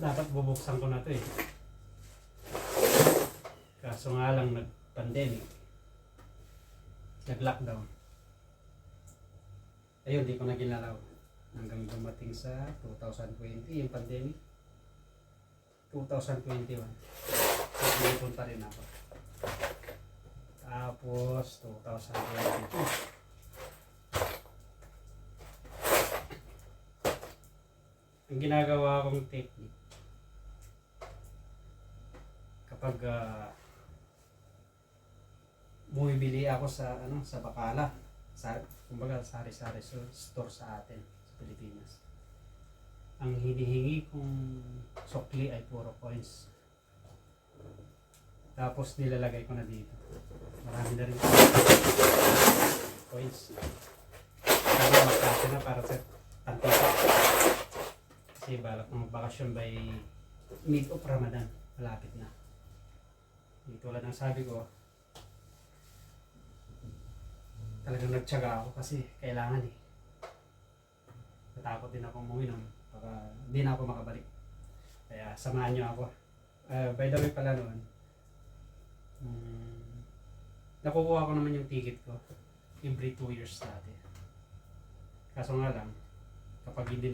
Dapat bubuksan ko na to eh. Kaso nga lang nag-pandemic. Nag-lockdown. Ayun, di ko na ginalaw. Hanggang dumating sa 2020 yung pandemic. 2021. Nag-ipon pa rin ako. Tapos 2022. Ang ginagawa kong technique kapag bumibili ako sa sa bakala, kumbaga sari-sari store sa atin sa Pilipinas. Ang hinihingi kong sukli ay puro coins. Tapos nilalagay ko na dito. Marami na rin coins. Para magkasya na para sa tantika. Kasi balak ng bakasyon by mid of Ramadan. Malapit na. Dito lang ang sabi ko. Talagang nagtyaga ako kasi kailangan eh. Natakot din ako umuwi nun. Baka hindi na ako makabalik. Kaya samahan nyo ako. By the way pala noon, nakukuha ko naman yung ticket ko every 2 years dati. Kaso nga lang, kapag hindi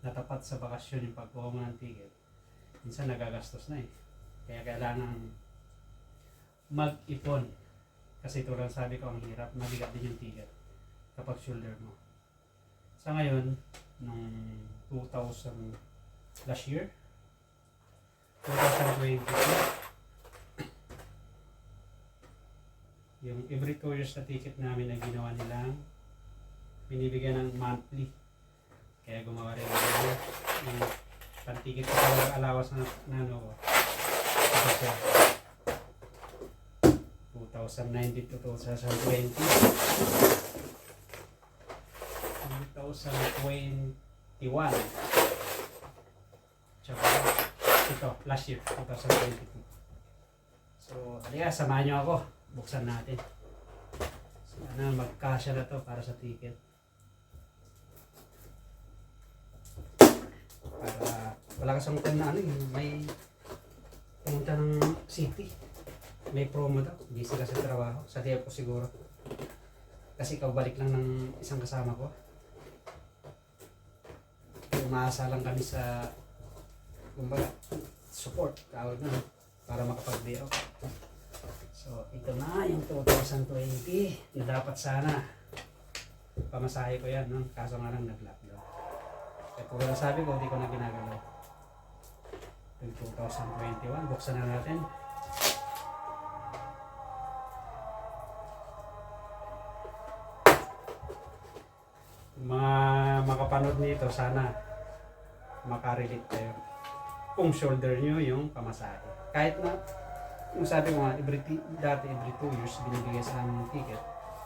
natapat sa bakasyon yung pagkuha mo ng ticket, minsan nagagastos na eh. Kaya kailangan mag-ipon. Kasi ito lang sabi ko, ang hirap, mabigat din yung ticket kapag shoulder mo. Sa ngayon, nung 2000 last year, 2022, yung every 2 years na ticket namin na ginawa nilang binibigyan ng monthly. Kaya gumawa rin ako ng pan-ticket ko sa alawas na ano ko. 2019 to 2020. 2021. Tsaka ito, last year, 2022. So, halika, samahan nyo ako. Buksan natin. Sana magkasya na to para sa ticket. Para wala kasang time na may pumunta ng city. May promo daw. Busy ka sa trabaho. Sa tiyak ko siguro. Kasi kabalik lang ng isang kasama ko. Umaasa lang kami sa kumbaga support. Tawag na. Para makapag-day off. So, ito na yung 2020 na dapat sana pamasahe ko yan, no? Kaso nga lang nag-lockdown. Kaya kung sabi ko, hindi ko na ginagalaw. Yung 2021, buksan na natin. Mga makapanood nito, sana makarelate kayo. Kung shoulder nyo yung pamasahe. Kahit na yung sabi ko nga, dati every 2 years binibigay sa ng ticket.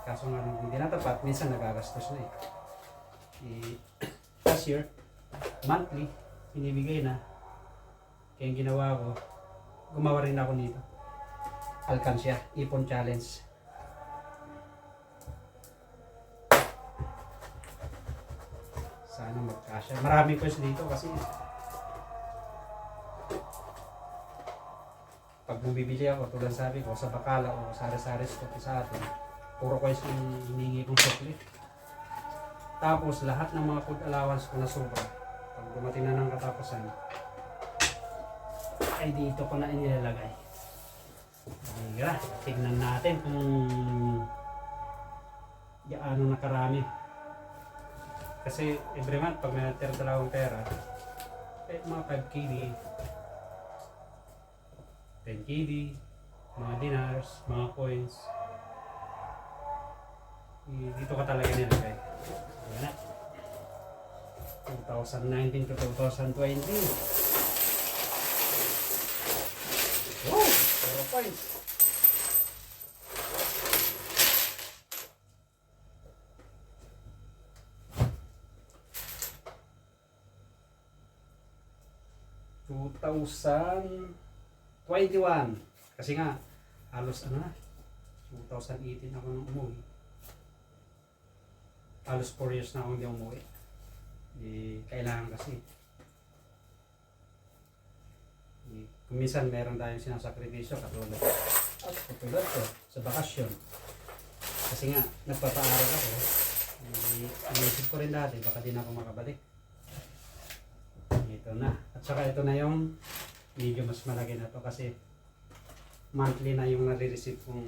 Kaso nga nung hindi natapat, minsan nagagastos na eh. Last year, monthly, binibigay na. Kaya yung ginawa ko, gumawa rin ako nito. Alkansya, Ipon Challenge. Sana magkasya. Marami coins dito kasi pag bumibili ako, tulad sabi ko, sa bakala o sari-sari stock sa atin, puro coins yung hiningi kong sukli. Tapos lahat ng mga food allowance ko na sobra, pag dumating na ng katapusan, ay dito ko na inilalagay. Higa, tignan natin kung gaano na karami. Kasi every month, pag may natira dalawang pera, eh, mga 5KD, 10KD, mga dinars, mga coins. Dito ka talaga nilagay. Ayan na. 2019 to 2020. Wow! 0 points. ...2021. Kasi nga, halos ano na, 2018 ako nung umuwi. Halos 4 years na ako hindi umuwi. Kailangan kasi. Minsan meron tayong sinasakripisyo katulad ko sa bakasyon. Kasi nga, nagpapaaral ako. Inisip ko rin dati, baka di na ako makabalik. Ito na. At saka ito na yung medyo mas malaki na to kasi monthly na yung nare-receive kong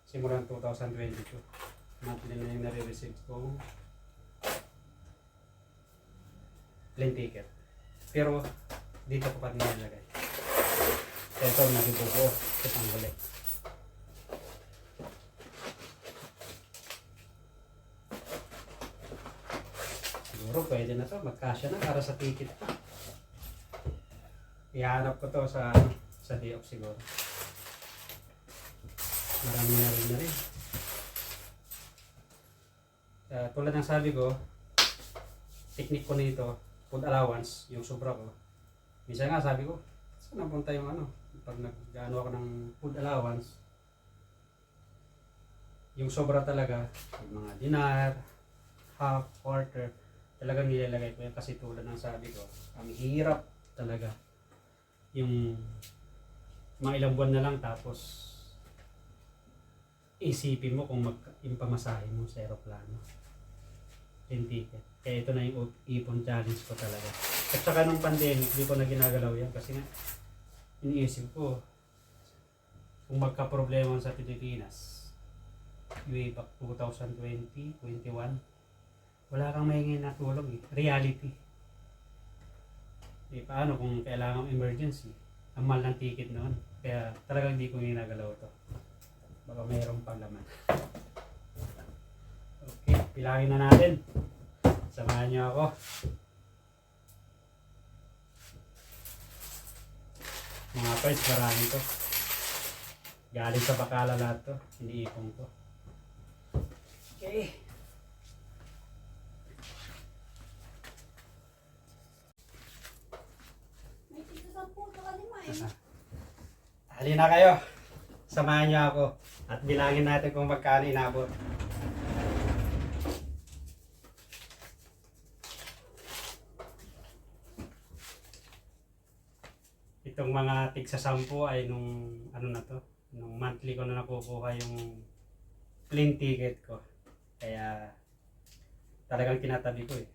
simulan 2022. Monthly na yung nare-receive kong plane ticket. Pero dito ko pa rin nilagay. Kaya ito medyo buo sa pangbalik. Siguro pwede na to, magkasya na para sa ticket ko. Ihanap ko to sa day off siguro. Marami na rin. Tulad ng sabi ko, technique ko nito, food allowance, yung sobra ko. Minsan nga sabi ko, saan napunta yung pag nag-ano ako ng food allowance, yung sobra talaga, yung mga dinar, half, quarter, talagang nilalagay ko yan kasi tulad ng sabi ko, ang hirap talaga. Yung mga ilang buwan na lang tapos isipin mo kung yung pamasahe mo sa aeroplano. Yung ticket. Kaya ito na yung ipon challenge ko talaga. At saka nung pandemic, hindi ko na ginagalaw yan kasi nga iniisip ko kung magka-problema sa Pilipinas way back 2020, 21, wala kang mahingin na tulong eh. Reality. Eh, paano kung kailangan emergency? Ang mahal ng ticket noon. Kaya talagang hindi ko ginagalaw to. Baka mayroong pang laman. Okay, pilangin na natin. Samahan niyo ako. Mga friends, marami to. Galing sa Bacala lahat to. Iniipong ko. Okay. Halina kayo. Samahan niyo ako. At bilangin natin kung magkano inabot. Itong mga tig sa 10 ay nung nung monthly ko na nakukuha yung plane ticket ko. Kaya talagang tinatabi ko eh.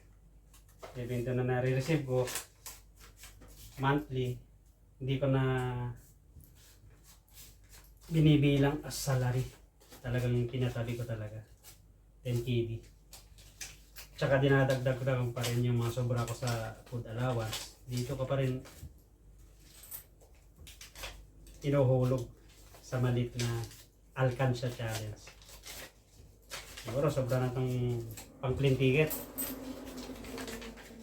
Even ito na nare-receive ko monthly, hindi ko na binibilang as salary. Talagang tinatabi ko talaga. 10 KB. Tsaka dinadagdag ko lang pa rin yung mga sobra ko sa food allowance. Dito ko pa rin inuhulog sa malit na Alcanza challenge. Siguro sobra na itong pang plane ticket.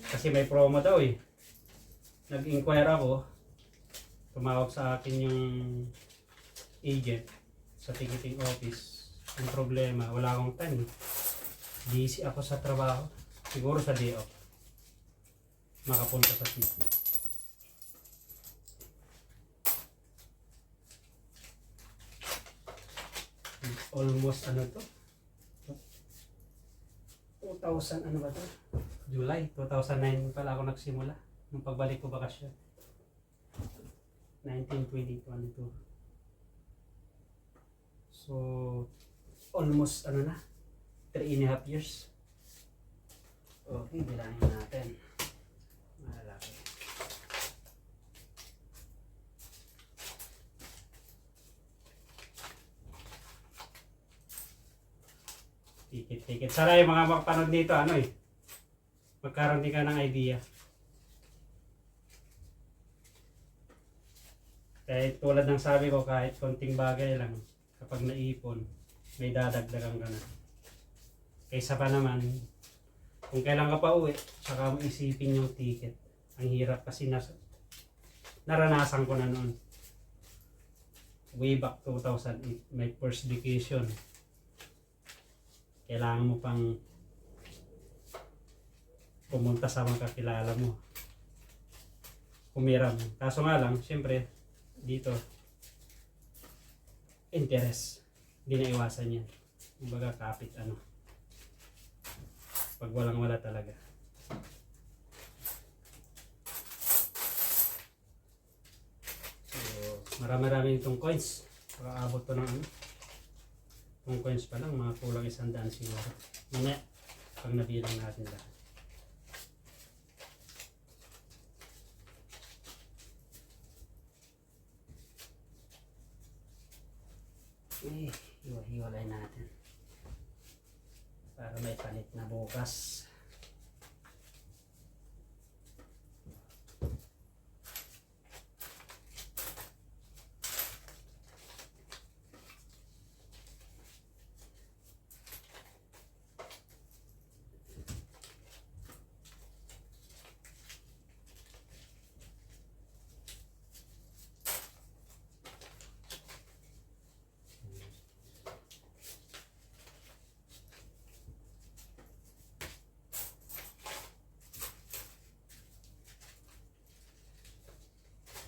Kasi may promo daw eh. Nag-inquire ako. Tumawag sa akin yung agent sa ticketing office. Ang problema, wala akong time. Busy ako sa trabaho. Siguro sa day off. Makapunta sa city. Almost to? 2000 ba to? July 2009 pala ako nagsimula nung pagbalik ko bakasyon. 1922. So almost 3.5 years. Okay, bilangin natin. Malaki. Ticket. Sana yung mga makapanood dito, magkaroon din ka ng idea. Kahit tulad ng sabi ko, kahit konting bagay lang, kapag naipon, may dadagdagan ka na. Kaysa pa naman, kung kailan ka pa uwi, saka mo isipin yung ticket. Ang hirap kasi naranasan ko na noon. Way back 2008, my first vacation. Kailangan mo pang pumunta sa mga kakilala mo. Humiram. Kaso nga lang, siyempre, dito, interest. Hindi na iwasan yan. Kumbaga kapit pag walang wala talaga. Marami-rami itong coins. Makaabot to ng ano. Itong coins pa lang, mga kulang 100 siguro. Mamaya, pag nabilang natin lahat. Hiwalay natin. Para may palit na bukas.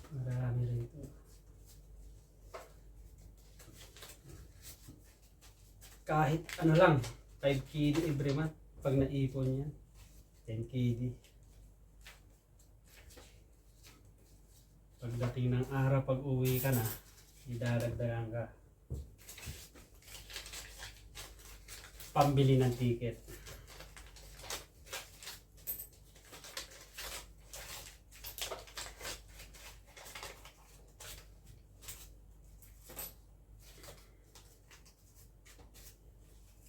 Marami rin ito. Kahit ano lang, 5 KD every month. Pag naipon yan, 10 KD. Pagdating ng araw, pag uwi ka na, idadagdagan ka. Pambili ng ticket.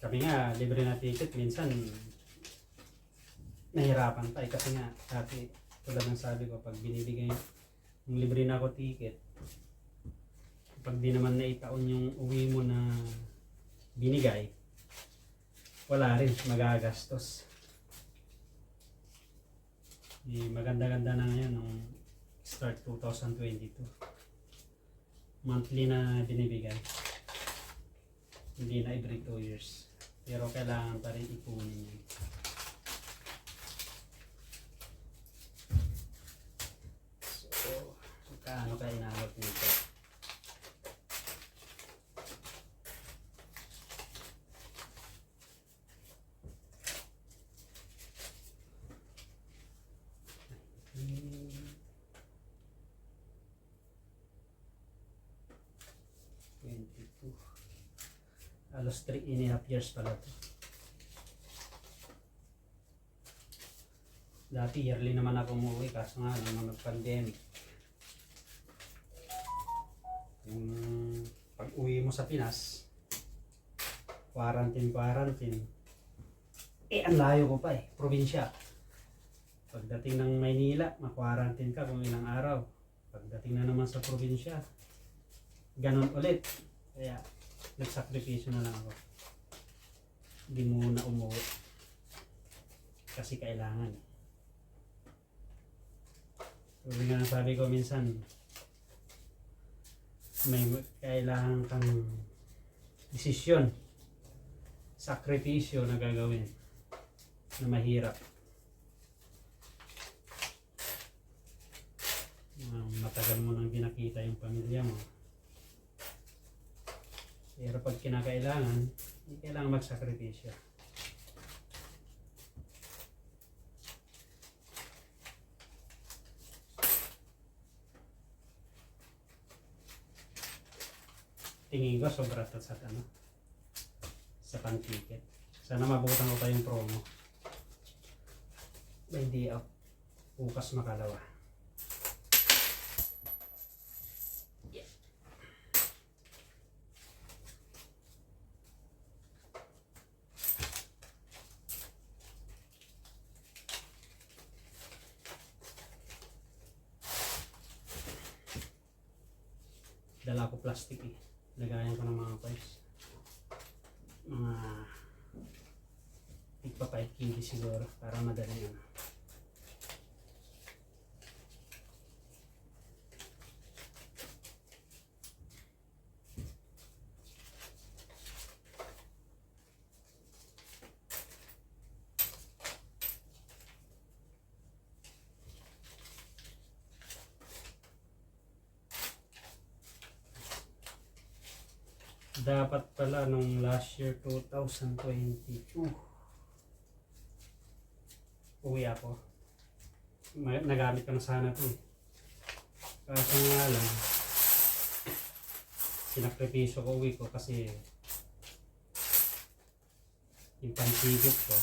Kami nga, libre na ticket, minsan nahirapan pa kasi nga, dati tulad ng sabi ko, pag binibigay yung libre na ako ticket, pag di naman naitaon yung uwi mo na binigay, wala rin, magagastos. Maganda-ganda na ngayon nung start 2022. Monthly na binibigay. Hindi na every 2 years. Pero kailangan pa rin ipunin yun. So, kaano kaya inabot nito? Halos 3.5 years pala to. Dati yearly naman ako umuwi kaso nga nung nag-pandemic. Yung pag uwi mo sa Pinas, quarantine. Ang layo ko pa probinsya. Pagdating ng Maynila, ma-quarantine ka kung ilang araw. Pagdating na naman sa probinsya, ganun ulit. Kaya nagsakripisyo na lang ako. Hindi muna umuwi. Kasi kailangan. Sabi nga sabi ko minsan, may kailangan kang desisyon, sakripisyo na gagawin na mahirap. Matagal mo nang binakita yung pamilya mo. Pero pag kinakailangan, hindi kailangan magsakripisyo. Tingin ko sobra to sa pan-ticket. Sana mabutan ko pa yung promo. May day out. Bukas makalawa. Dala ko plastic lagayan ko ng mga pipes. Mga tigpa 5 kg siguro para madali yun. Dapat pala nung last year 2022 uwi ako. Nagamit ko na sana ito Kaso nga lang sinakripisyo ko uwi ko kasi yung pansigit ko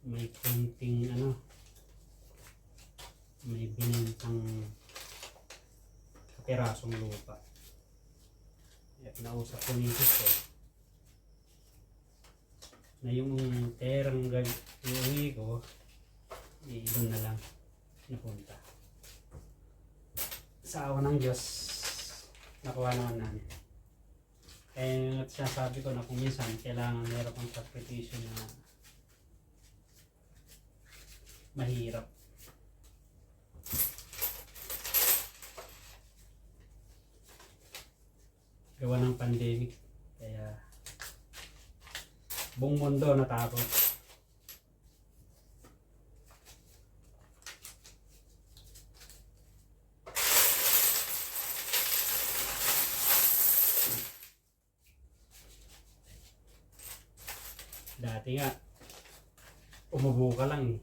may kunting may binentang kapirasong lupa. Kaya pinausap ko misis ko na yung perang iuwi ko, doon na lang napunta. Sa awa ng Diyos, nakuha naman namin. Kaya sinasabi ko na kung minsan kailangan meron kang sakripisyo na mahirap. Gawa ng pandemic, kaya buong mundo natakot. Dati nga, umubo ka lang eh.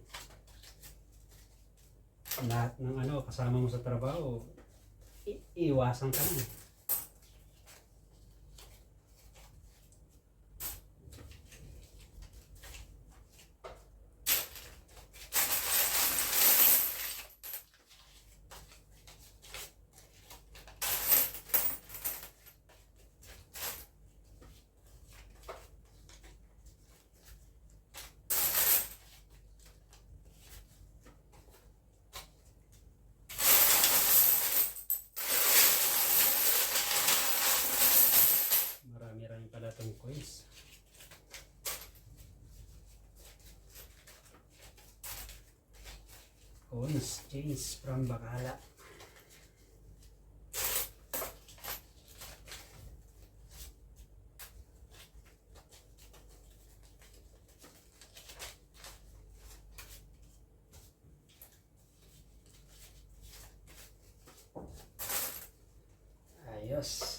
Lahat ng kasama mo sa trabaho, iiwasan ka lang. Marami pala itong coins. Coins, chains from Bacala. Ayos.